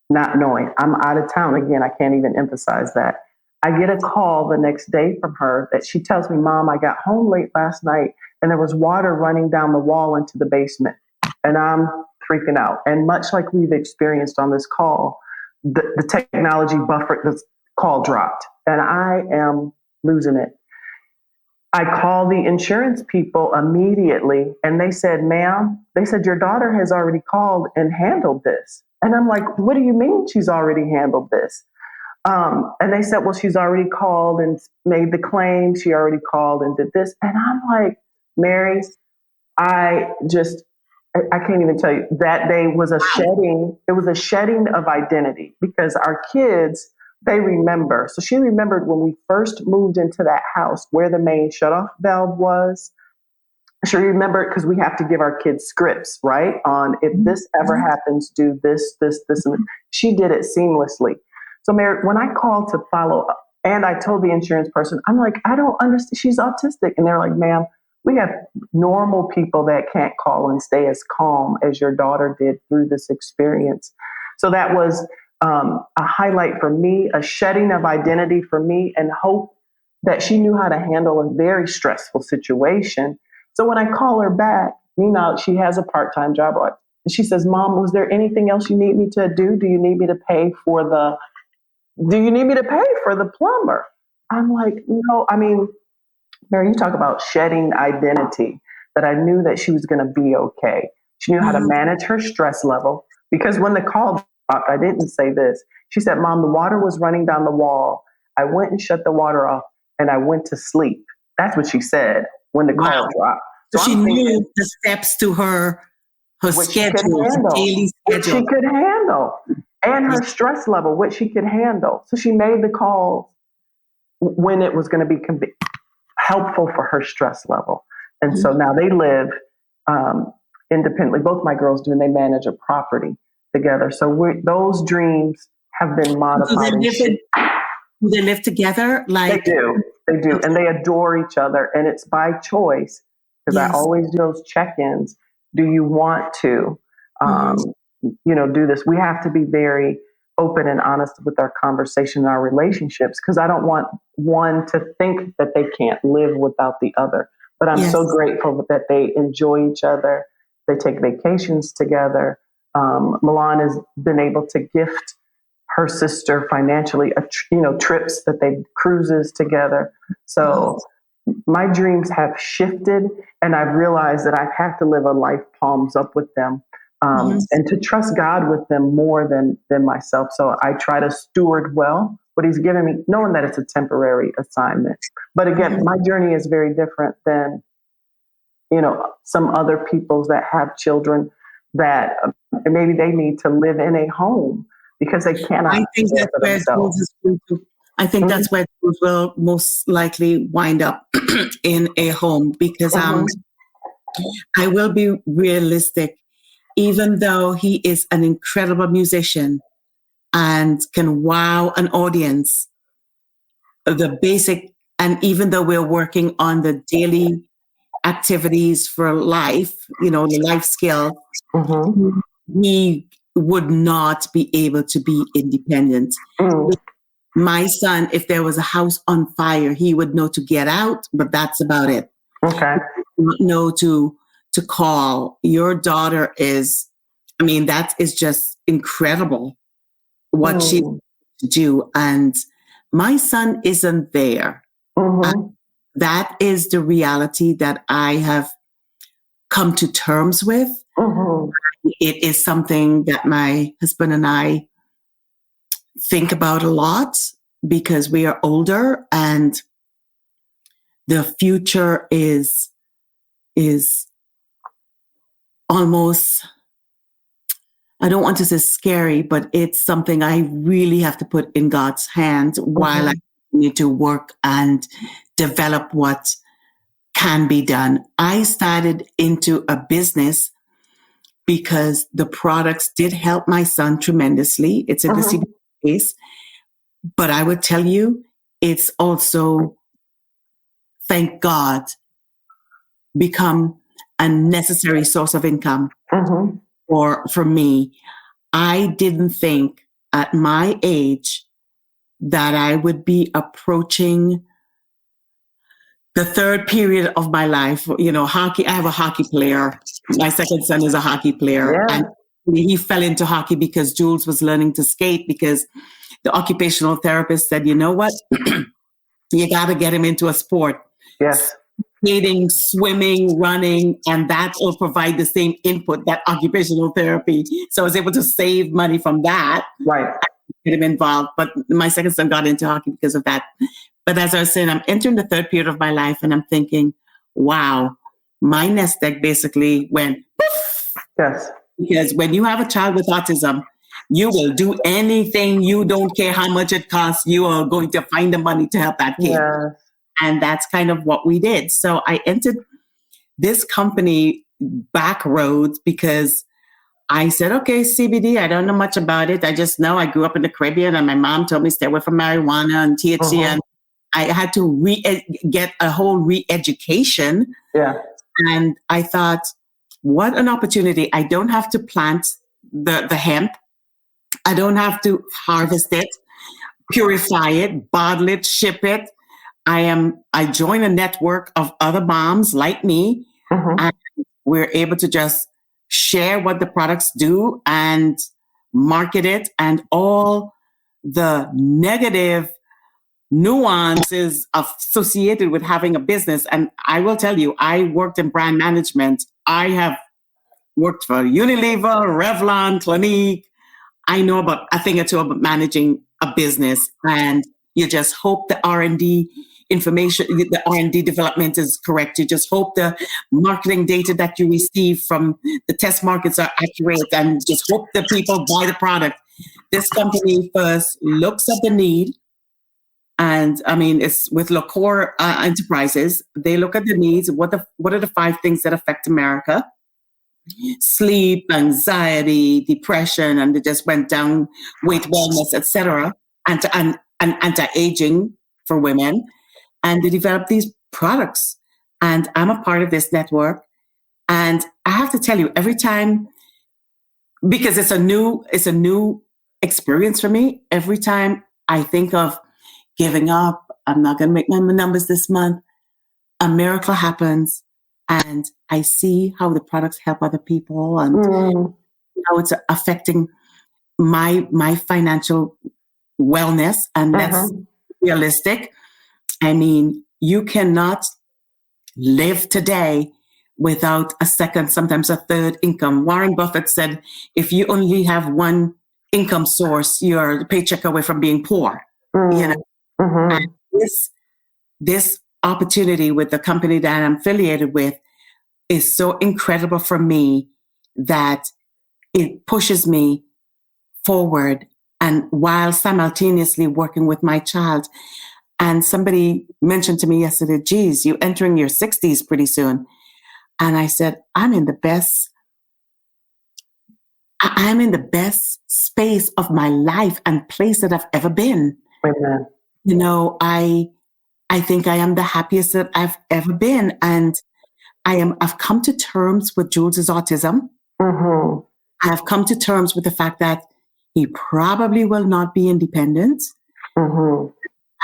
Not knowing I'm out of town again, I can't even emphasize that. I get a call the next day from her that she tells me, Mom, I got home late last night and there was water running down the wall into the basement. And I'm freaking out. And much like we've experienced on this call, the technology buffered, the call dropped, and I am losing it. I called the insurance people immediately, and they said, ma'am, your daughter has already called and handled this. And I'm like, what do you mean she's already handled this? And they said, well, she's already called and made the claim. She already called and did this. And I'm like, Mary, I can't even tell you. That day was a shedding. It was a shedding of identity because our kids, they remember. So she remembered when we first moved into that house where the main shutoff valve was. She remembered because we have to give our kids scripts, right? On if this ever happens, do this, this, this. And she did it seamlessly. So Mary, when I called to follow up and I told the insurance person, I'm like, I don't understand. She's autistic. And they're like, ma'am, we have normal people that can't call and stay as calm as your daughter did through this experience. So that was a highlight for me, a shedding of identity for me, and hope that she knew how to handle a very stressful situation. So when I call her back, she has a part-time job. She says, Mom, was there anything else you need me to do? Do you need me to pay for the plumber? I'm like, no, Mary, you talk about shedding identity, that I knew that she was going to be okay. She knew how to manage her stress level, because when the call dropped, I didn't say this. She said, Mom, the water was running down the wall. I went and shut the water off and I went to sleep. That's what she said when the call dropped. So she knew the steps to her schedule, daily schedule. What she could handle, and her stress level, what she could handle. So she made the call when it was going to be helpful for her stress level. And so now they live independently. Both my girls do, and they manage a property together. So those dreams have been modified. Do they live together? They do. And they adore each other. And it's by choice, because I always do those check-ins. Do you want to, do this? We have to be very open and honest with our conversation and our relationships, because I don't want one to think that they can't live without the other. But I'm so grateful that they enjoy each other. They take vacations together. Milan has been able to gift her sister financially, trips that they cruises together. So my dreams have shifted, and I've realized that I have to live a life palms up with them, and to trust God with them more than myself. So I try to steward well what he's given me, knowing that it's a temporary assignment. But again, my journey is very different than, some other people's that have children that maybe they need to live in a home because they cannot. I think that's where Jules is going to. I think that's where Jules will most likely wind up in a home because I will be realistic. Even though he is an incredible musician and can wow an audience, the basic, and even though we're working on the daily activities for life, the life skill, he would not be able to be independent. My son, if there was a house on fire, he would know to get out, but that's about it. Okay. He would know to call. Your daughter is, that is just incredible what she do. And my son isn't there. That is the reality that I have come to terms with. It is something that my husband and I think about a lot because we are older and the future is almost, I don't want to say scary, but it's something I really have to put in God's hands while I need to work and develop what can be done. I started into a business because the products did help my son tremendously. It's in the CBD space. But I would tell you, it's also, thank God, become a necessary source of income for me. I didn't think at my age that I would be approaching the third period of my life. Hockey, I have a hockey player. My second son is a hockey player. And he fell into hockey because Jules was learning to skate because the occupational therapist said, you know what? You got to get him into a sport. Yes. Skating, swimming, running, and that will provide the same input that occupational therapy. So I was able to save money from that. Right. Get him involved. But my second son got into hockey because of that. But as I was saying, I'm entering the third period of my life and I'm thinking, wow, my nest egg basically went poof. Yes. Because when you have a child with autism, you will do anything. You don't care how much it costs. You are going to find the money to help that kid. Yes. And that's kind of what we did. So I entered this company back roads because I said, okay, CBD, I don't know much about it. I just know I grew up in the Caribbean and my mom told me stay away from marijuana and THC. And I had to get a whole re-education. Yeah. And I thought, what an opportunity. I don't have to plant the hemp. I don't have to harvest it, purify it, bottle it, ship it. I join a network of other moms like me, and we're able to just share what the products do and market it, and all the negative nuances associated with having a business. And I will tell you, I worked in brand management. I have worked for Unilever, Revlon, Clinique. I know about a thing or two about managing a business, and you just hope the R&D information, the R&D development is correct. You just hope the marketing data that you receive from the test markets are accurate, and just hope that people buy the product. This company first looks at the need, and it's with LaCour Enterprises. They look at the needs. What are the 5 things that affect America? Sleep, anxiety, depression, and they just went down, weight, wellness, etc., and anti-aging for women. And they developed these products. And I'm a part of this network. And I have to tell you, every time, because it's a new experience for me, every time I think of giving up, I'm not going to make my numbers this month, a miracle happens. And I see how the products help other people and how it's affecting my financial wellness. And that's realistic. You cannot live today without a second, sometimes a third income. Warren Buffett said, if you only have one income source, you're a paycheck away from being poor. you know, and this opportunity with the company that I'm affiliated with is so incredible for me that it pushes me forward, and while simultaneously working with my child. And somebody mentioned to me yesterday, geez, you entering your 60s pretty soon. And I said, I'm in the best space of my life and place that I've ever been. Amen. You know, I think I am the happiest that I've ever been. And I've come to terms with Jules's autism. I've come to terms with the fact that he probably will not be independent.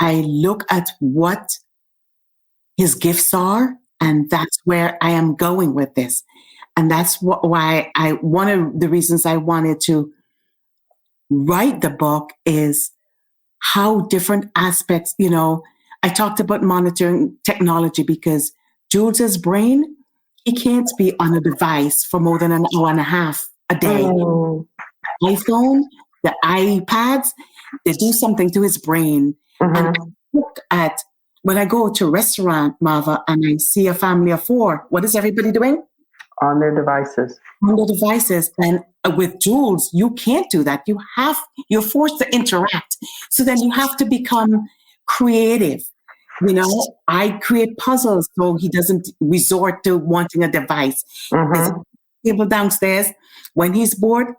I look at what his gifts are, and that's where I am going with this. And that's why one of the reasons I wanted to write the book is how different aspects, you know, I talked about monitoring technology because Jules's brain, he can't be on a device for more than an hour and a half a day. iPhone, the iPads, they do something to his brain. And I look at, when I go to a restaurant, Marva, and I see a family of 4, what is everybody doing? On their devices. On their devices. And with Jules, you can't do that. You're forced to interact. So then you have to become creative. You know, I create puzzles so he doesn't resort to wanting a device. There's a table downstairs. When he's bored,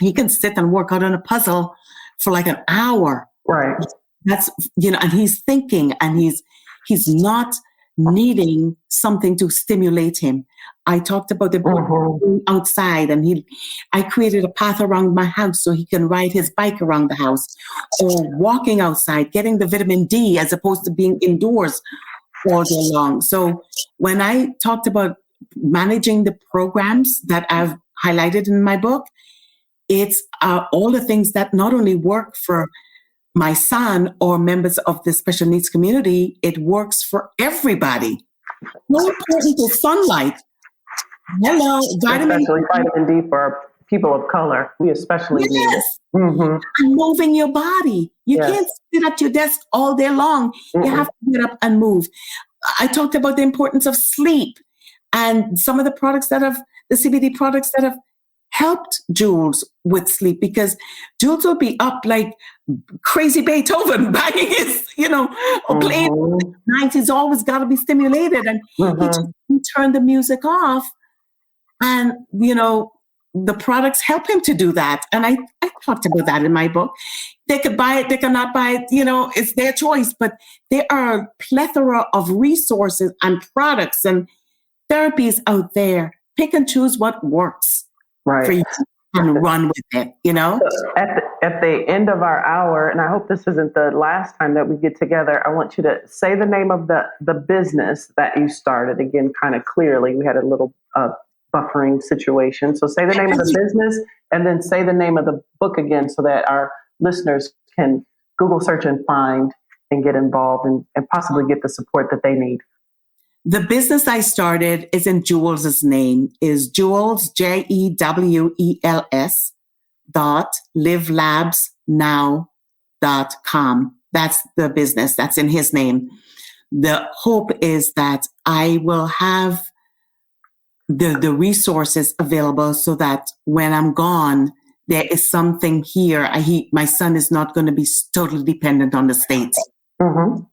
he can sit and work out on a puzzle for like an hour. Right. That's, you know, and he's thinking, and he's not needing something to stimulate him. I talked about the outside, and I created a path around my house so he can ride his bike around the house, or walking outside, getting the vitamin D as opposed to being indoors all day long. So when I talked about managing the programs that I've highlighted in my book, it's all the things that not only work for my son or members of the special needs community, it works for everybody. More important is sunlight. Hello, especially vitamin D for people of color. We especially need it. And moving your body. You can't sit at your desk all day long. You have to get up and move. I talked about the importance of sleep and some of the CBD products that have helped Jules with sleep, because Jules will be up like crazy Beethoven, banging his, playing night. He's always got to be stimulated, and he turn the music off, and the products help him to do that. And I talked about that in my book. They could buy it, they cannot buy it, it's their choice, but there are a plethora of resources and products and therapies out there. Pick and choose what works. Right. For you and run with it, So at the end of our hour, and I hope this isn't the last time that we get together, I want you to say the name of the business that you started again, kind of clearly. We had a little buffering situation. So say the name of the business and then say the name of the book again so that our listeners can Google search and find and get involved and possibly get the support that they need. The business I started is in Jules's name, is Jules, JEWELS .livelabsnow.com. That's the business. That's in his name. The hope is that I will have the resources available so that when I'm gone, there is something here. My son is not going to be totally dependent on the state for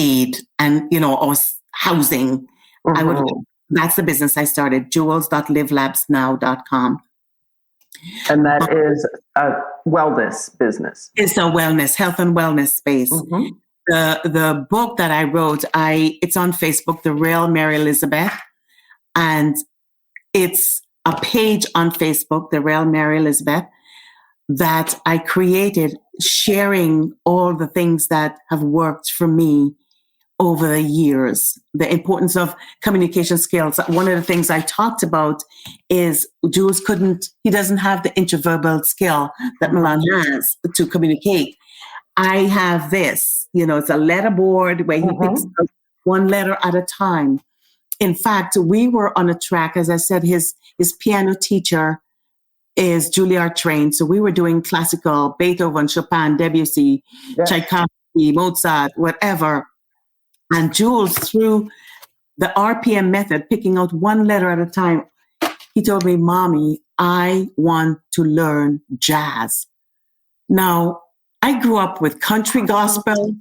aid and, or housing. That's the business I started, jules.livelabsnow.com. And that is a wellness business. It's a wellness, health and wellness space. The book that I wrote, it's on Facebook, The Real Mary Elizabeth. And it's a page on Facebook, The Real Mary Elizabeth, that I created sharing all the things that have worked for me over the years, the importance of communication skills. One of the things I talked about is Jules he doesn't have the intraverbal skill that Milan has to communicate. I have this, it's a letter board where he picks up one letter at a time. In fact, we were on a track, as I said, his piano teacher is Juilliard trained. So we were doing classical, Beethoven, Chopin, Debussy, Yes. Tchaikovsky, Mozart, whatever. And Jules, through the RPM method, picking out one letter at a time, he told me, Mommy, I want to learn jazz. Now, I grew up with country gospel,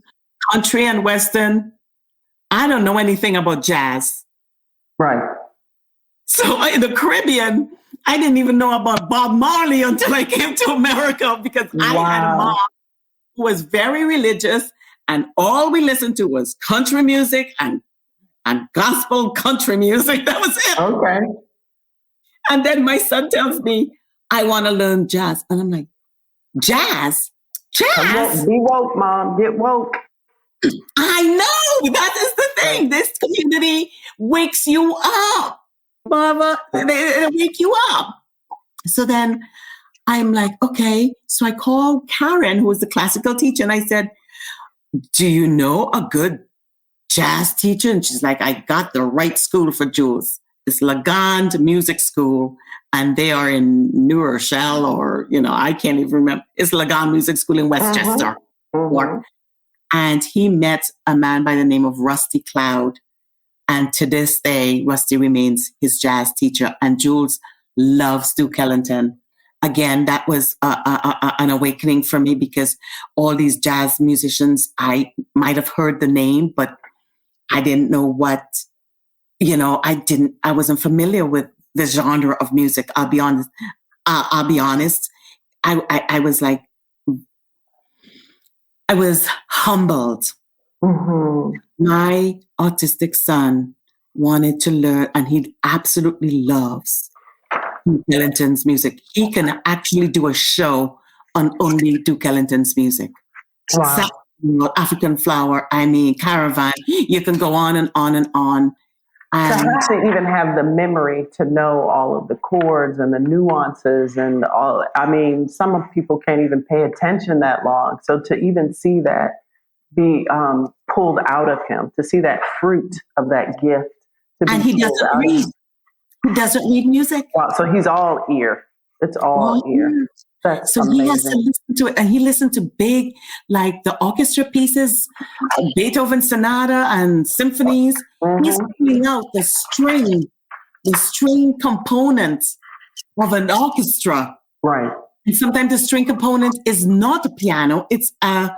country and Western. I don't know anything about jazz. Right. So in the Caribbean, I didn't even know about Bob Marley until I came to America, because I had a mom who was very religious, and all we listened to was country music and gospel country music. That was it. Okay. And then my son tells me, I want to learn jazz. And I'm like, jazz? Jazz? Be woke, Mom. Get woke. I know. That is the thing. This community wakes you up, Marva. They wake you up. So then I'm like, okay. So I called Karen, who was the classical teacher, and I said, do you know a good jazz teacher? And she's like, I got the right school for Jules. It's Lagand Music School, and they are in New Rochelle, or, I can't even remember. It's Lagand Music School in Westchester. Mm-hmm. And he met a man by the name of Rusty Cloud. And to this day, Rusty remains his jazz teacher. And Jules loves Duke Ellington. Again, that was an awakening for me, because all these jazz musicians, I might have heard the name, but I didn't know what, I wasn't familiar with the genre of music. I'll be honest. I was like, I was humbled. Mm-hmm. My autistic son wanted to learn, and he absolutely loves Duke Ellington's music. He can actually do a show on only Duke Ellington's music. Wow. African Flower, Caravan. You can go on and on and on. To have to even have the memory to know all of the chords and the nuances and all. Some people can't even pay attention that long. So to even see that be pulled out of him, to see that fruit of that gift. And he doesn't read. He doesn't read music. Wow. So he's all ear. It's all ear. That's so amazing. He has to listen to it, and he listened to big, like the orchestra pieces, Beethoven sonata and symphonies. Mm-hmm. He's pulling out the string components of an orchestra. Right. And sometimes the string component is not a piano; it's a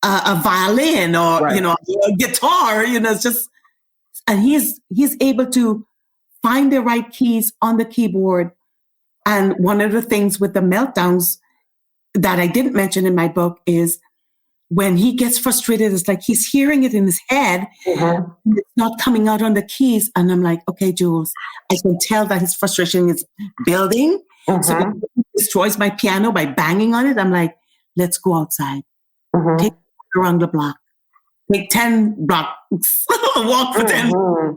violin, or right. A guitar. It's just, and he's able to find the right keys on the keyboard. And one of the things with the Meltdowns that I didn't mention in my book is when he gets frustrated, it's like he's hearing it in his head. Mm-hmm. And it's not coming out on the keys. And I'm like, okay, Jules, I can tell that his frustration is building. Mm-hmm. So when he destroys my piano by banging on it, I'm like, let's go outside. Mm-hmm. Take around the block. Take 10 blocks. Walk for 10. Mm-hmm.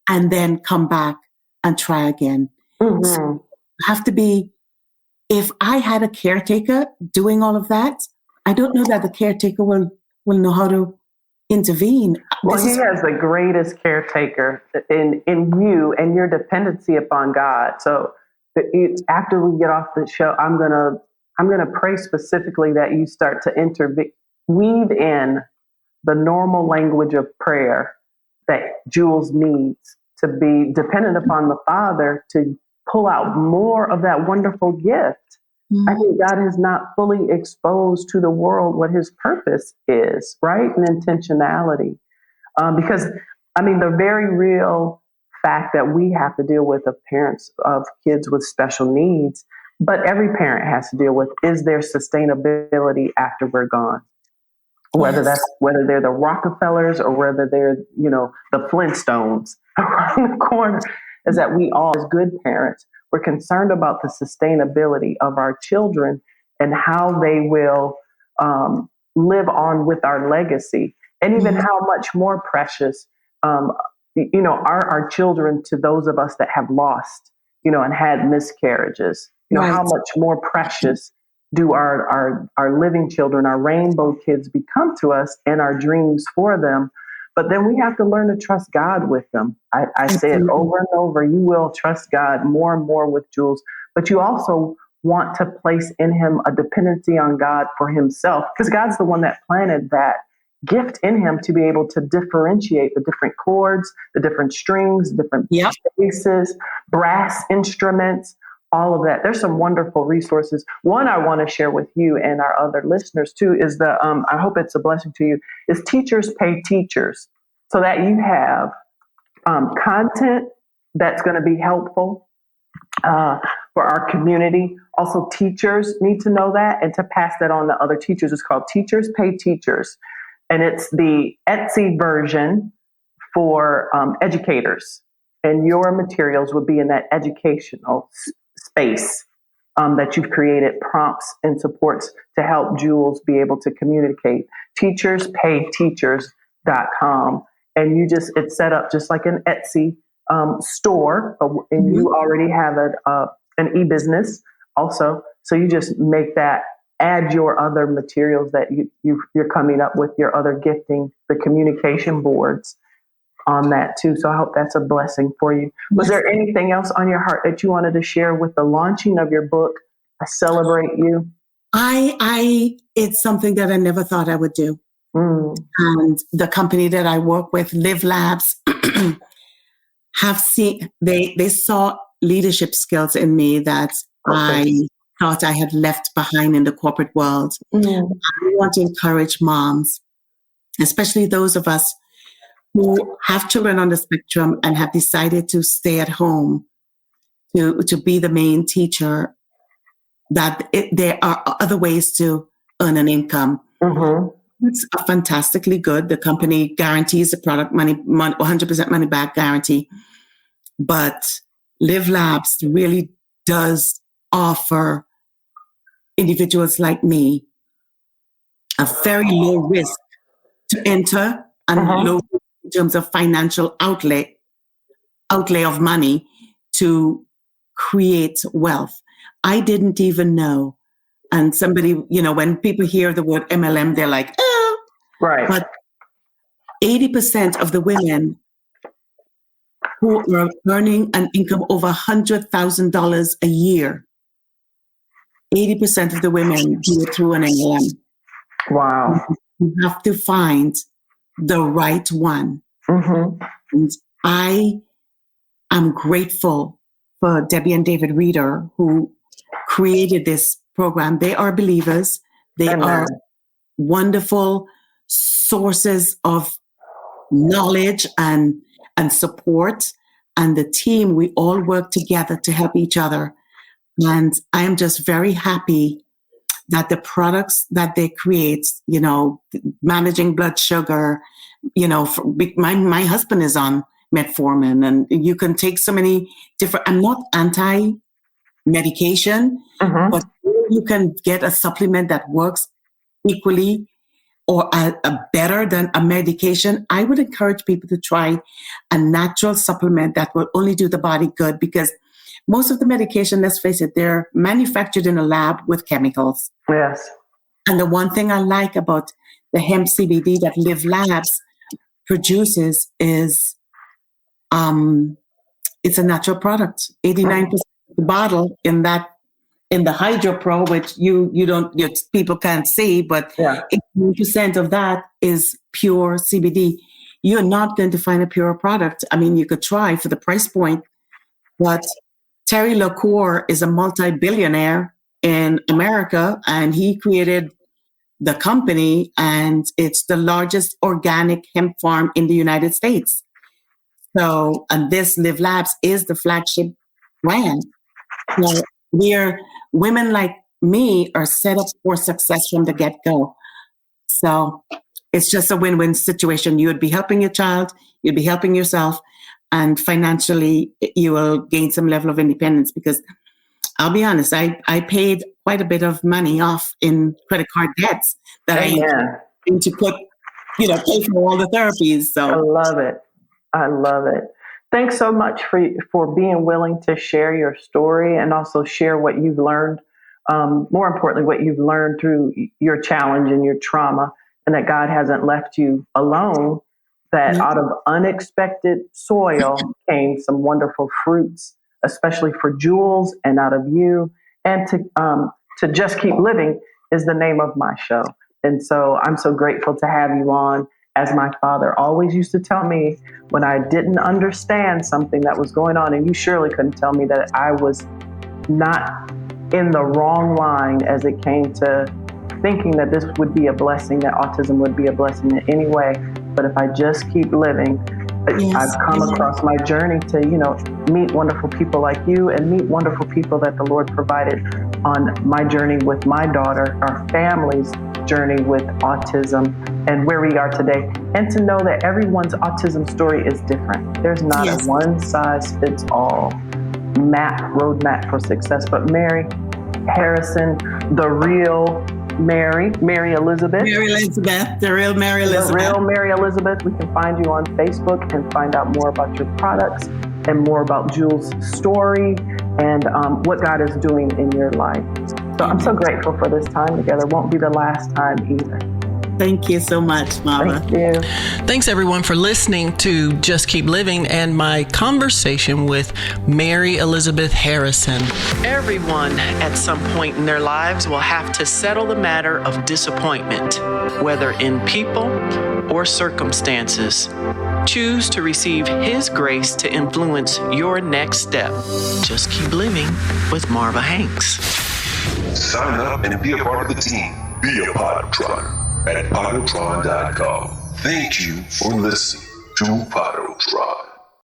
And then come back and try again. Mm-hmm. So have to be, if I had a caretaker doing all of that, I don't know that the caretaker will know how to intervene. Well, he has the greatest caretaker in you and your dependency upon God. So after we get off the show, I'm gonna pray specifically that you start to weave in the normal language of prayer that Jules needs to be dependent upon the Father to pull out more of that wonderful gift. Mm-hmm. I think God has not fully exposed to the world what his purpose is, right? And intentionality. Because, the very real fact that we have to deal with the parents of kids with special needs, but every parent has to deal with, is their sustainability after we're gone. Whether they're the Rockefellers or whether they're, the Flintstones around the corner, is that we all, as good parents, we're concerned about the sustainability of our children and how they will live on with our legacy, and even how much more precious, are our children to those of us that have lost, and had miscarriages. Right. How much more precious do our living children, our rainbow kids, become to us, and our dreams for them. But then we have to learn to trust God with them. I say it over and over. You will trust God more and more with Jules, but you also want to place in him a dependency on God for himself, because God's the one that planted that gift in him to be able to differentiate the different chords, the different strings, different basses, brass instruments, all of that. There's some wonderful resources. One I want to share with you and our other listeners too is I hope it's a blessing to you, is Teachers Pay Teachers, so that you have content that's going to be helpful for our community. Also, teachers need to know that and to pass that on to other teachers. It's called Teachers Pay Teachers. And it's the Etsy version for educators. And your materials would be in that educational space that you've created, prompts and supports to help Jules be able to communicate. TeachersPayTeachers.com. And it's set up just like an Etsy store, and you already have an e-business also. So you just make that, add your other materials that you're coming up with, your other gifting, the communication boards on that too. So I hope that's a blessing for you. Was there anything else on your heart that you wanted to share with the launching of your book, I Celebrate You? It's something that I never thought I would do. And the company that I work with, Live Labs, they saw leadership skills in me that I thought I had left behind in the corporate world. I want to encourage moms, especially those of us who have children on the spectrum and have decided to stay at home to be the main teacher, that there are other ways to earn an income. It's fantastically good. The company guarantees the product money 100% money back guarantee. But Live Labs really does offer individuals like me a very low risk to enter and low risk in terms of financial outlay of money to create wealth. I didn't even know. And somebody, when people hear the word MLM, they're like, oh. Right. But 80% of the women who are earning an income over $100,000 a year, 80% of the women do it through an MLM. Wow. You have to find the right one. And I am grateful for Debbie and David Reeder, who created this program. They are believers. They are wonderful sources of knowledge and support. And the team, we all work together to help each other. And I am just very happy that the products that they create, managing blood sugar, my husband is on metformin, and you can take so many different, I'm not anti-medication, but you can get a supplement that works equally or better than a medication. I would encourage people to try a natural supplement that will only do the body good, because most of the medication, let's face it, they're manufactured in a lab with chemicals. Yes. And the one thing I like about the hemp CBD that Live Labs produces is it's a natural product. 89% of the bottle in the Hydro Pro, which people can't see, but 80% of that is pure CBD. You're not going to find a pure product. I mean, you could try for the price point, but Terry LaCour is a multi-billionaire in America, and he created the company, and it's the largest organic hemp farm in the United States. So, and this Live Labs is the flagship brand. So women like me are set up for success from the get-go. So it's just a win-win situation. You would be helping your child, you'd be helping yourself, and financially you will gain some level of independence, because I'll be honest, I paid quite a bit of money off in credit card debts that I need to put, pay for all the therapies. So I love it. Thanks so much for being willing to share your story and also share what you've learned. More importantly, what you've learned through your challenge and your trauma, and that God hasn't left you alone, that out of unexpected soil came some wonderful fruits, especially for Jules, and out of you, And to Just Keep Living is the name of my show. And so I'm so grateful to have you on. As my father always used to tell me when I didn't understand something that was going on, and you surely couldn't tell me that I was not in the wrong line as it came to thinking that this would be a blessing, that autism would be a blessing in any way. But if I just keep living, I've come across my journey to, meet wonderful people like you and meet wonderful people that the Lord provided on my journey with my daughter, our family's journey with autism, and where we are today. And to know that everyone's autism story is different. There's not a one size fits all roadmap for success. But Mary Harrison, the real Mary Elizabeth. The real Mary Elizabeth. The real Mary Elizabeth. We can find you on Facebook and find out more about your products and more about Jules' story and what God is doing in your life. So I'm so grateful for this time together. Won't be the last time either. Thank you so much, Marva. Thank you. Thanks, everyone, for listening to Just Keep Living and my conversation with Mary Elizabeth Harrison. Everyone at some point in their lives will have to settle the matter of disappointment, whether in people or circumstances. Choose to receive His grace to influence your next step. Just keep living with Marva Hanks. Sign up and be a part of the team. Be a Podtron at Podtron.com. Thank you for listening to Podtron.